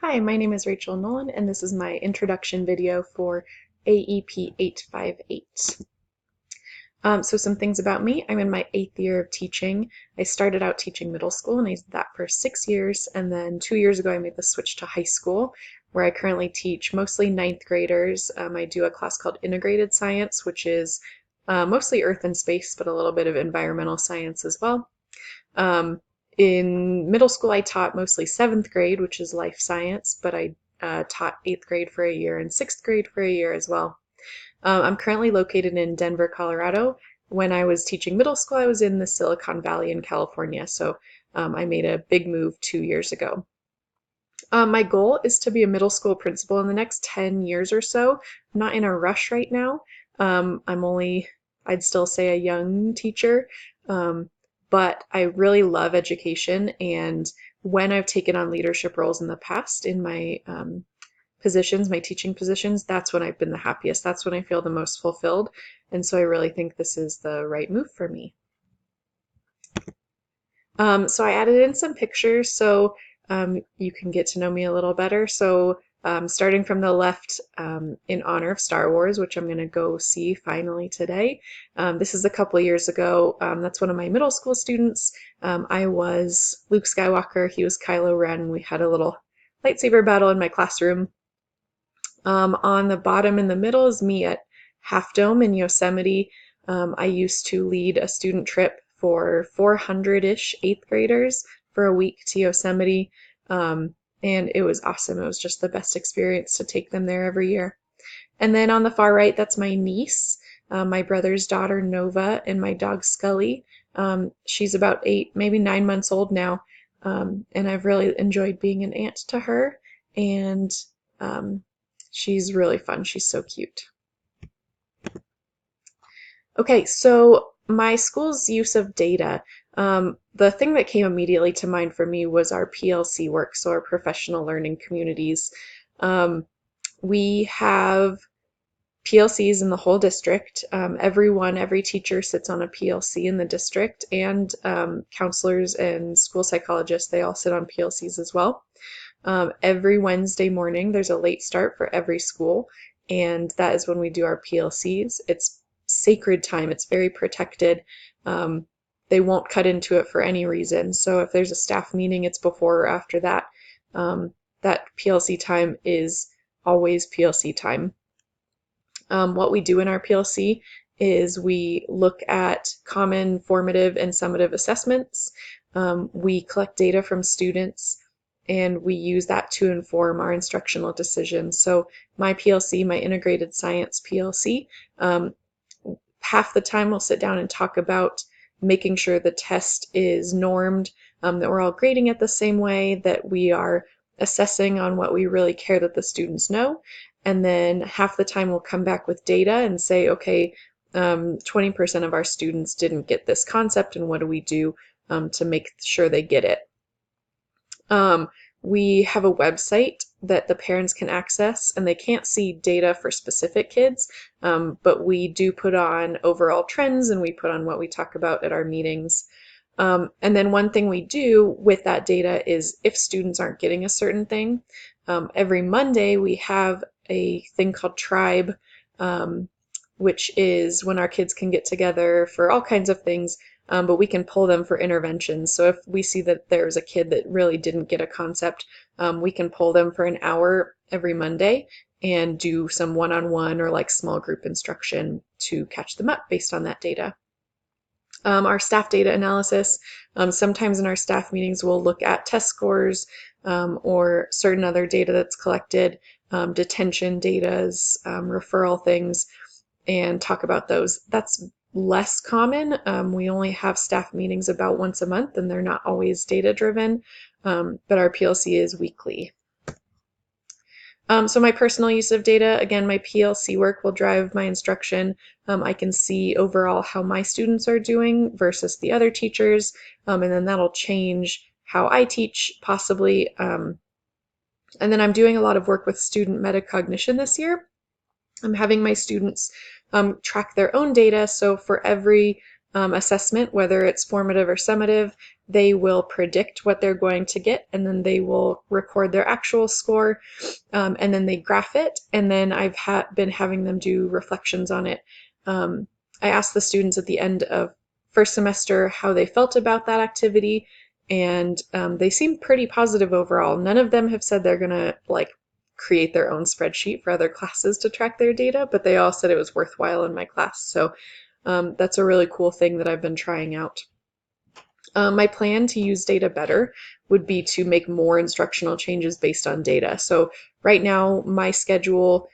Hi, my name is Rachel Nolan, and this is my introduction video for AEP 858. So some things about me. I'm in my 8th year of teaching. I started out teaching middle school, and I did that for 6 years, and then 2 years ago I made the switch to high school, where I currently teach mostly ninth graders. I do a class called Integrated Science, which is mostly Earth and Space, but a little bit of environmental science as well. In middle school, I taught mostly 7th grade, which is life science, but I taught 8th grade for a year and 6th grade for a year as well. I'm currently located in Denver, Colorado. When I was teaching middle school, I was in the Silicon Valley in California, so I made a big move 2 years ago. My goal is to be a middle school principal in the next 10 years or so. I'm not in a rush right now. I'd still say a young teacher. But I really love education, and when I've taken on leadership roles in the past in my positions, my teaching positions, that's when I've been the happiest. That's when I feel the most fulfilled, and so I really think this is the right move for me. So I added in some pictures so you can get to know me a little better. So starting from the left, in honor of Star Wars, which I'm going to go see finally today. This is a couple years ago. That's one of my middle school students. I was Luke Skywalker, he was Kylo Ren. We had a little lightsaber battle in my classroom. On the bottom in the middle is me at Half Dome in Yosemite. I used to lead a student trip for 400-ish 8th graders for a week to Yosemite. And it was awesome. It was just the best experience to take them there every year. And then on the far right, that's my niece, my brother's daughter, Nova, and my dog, Scully. She's about 8, maybe 9 months old now, and I've really enjoyed being an aunt to her, and she's really fun. She's so cute. Okay, so my school's use of data. The thing that came immediately to mind for me was our PLC work, so our professional learning communities. We have PLCs in the whole district. Every teacher sits on a PLC in the district, and counselors and school psychologists, they all sit on PLCs as well. Every Wednesday morning, there's a late start for every school, and that is when we do our PLCs. It's sacred time. It's very protected. They won't cut into it for any reason. So if there's a staff meeting, it's before or after that. That PLC time is always PLC time. What we do in our PLC is we look at common formative and summative assessments. We collect data from students, and we use that to inform our instructional decisions. So my PLC, my Integrated Science PLC, half the time we'll sit down and talk about making sure the test is normed, that we're all grading it the same way, that we are assessing on what we really care that the students know. And then half the time we'll come back with data and say, okay, 20% of our students didn't get this concept, and what do we do to make sure they get it? We have a website that the parents can access, and they can't see data for specific kids, but we do put on overall trends, and we put on what we talk about at our meetings. And then one thing we do with that data is if students aren't getting a certain thing, every Monday we have a thing called Tribe, which is when our kids can get together for all kinds of things, but we can pull them for interventions. So if we see that there's a kid that really didn't get a concept, we can pull them for an hour every Monday and do some one-on-one or like small group instruction to catch them up based on that data. Our staff data analysis, sometimes in our staff meetings we'll look at test scores or certain other data that's collected, detention datas, referral things, and talk about those. That's less common. We only have staff meetings about once a month, and they're not always data driven, but our PLC is weekly. So my personal use of data, again, my PLC work will drive my instruction. I can see overall how my students are doing versus the other teachers, and then that'll change how I teach possibly. And then I'm doing a lot of work with student metacognition this year. I'm having my students track their own data. So for every assessment, whether it's formative or summative. They will predict what they're going to get, and then they will record their actual score, and then they graph it. And then I've been having them do reflections on it. I asked the students at the end of first semester how they felt about that activity, and they seemed pretty positive overall. None of them have said they're gonna like create their own spreadsheet for other classes to track their data, but they all said it was worthwhile in my class. So that's a really cool thing that I've been trying out. My plan to use data better would be to make more instructional changes based on data. So right now, my schedule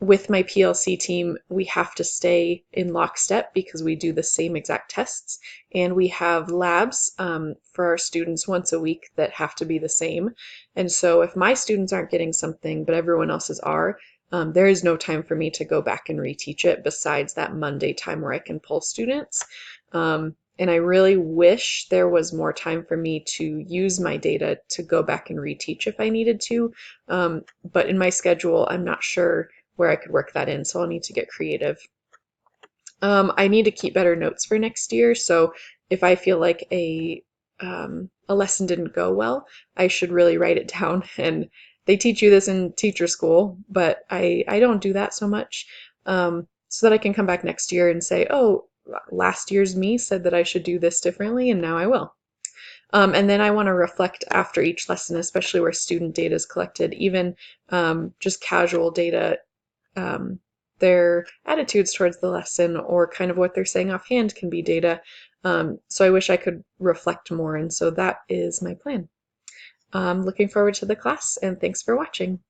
with my PLC team, we have to stay in lockstep because we do the same exact tests, and we have labs for our students once a week that have to be the same. And so if my students aren't getting something, but everyone else's are, there is no time for me to go back and reteach it besides that Monday time where I can pull students. And I really wish there was more time for me to use my data to go back and reteach if I needed to. But in my schedule, I'm not sure where I could work that in, so I'll need to get creative. I need to keep better notes for next year, so if I feel like a lesson didn't go well, I should really write it down. And they teach you this in teacher school, but I don't do that so much, so that I can come back next year and say, oh, last year's me said that I should do this differently, and now I will. And then I want to reflect after each lesson, especially where student data is collected, even just casual data, their attitudes towards the lesson or kind of what they're saying offhand can be data. So I wish I could reflect more, and so that is my plan. Looking forward to the class, and thanks for watching.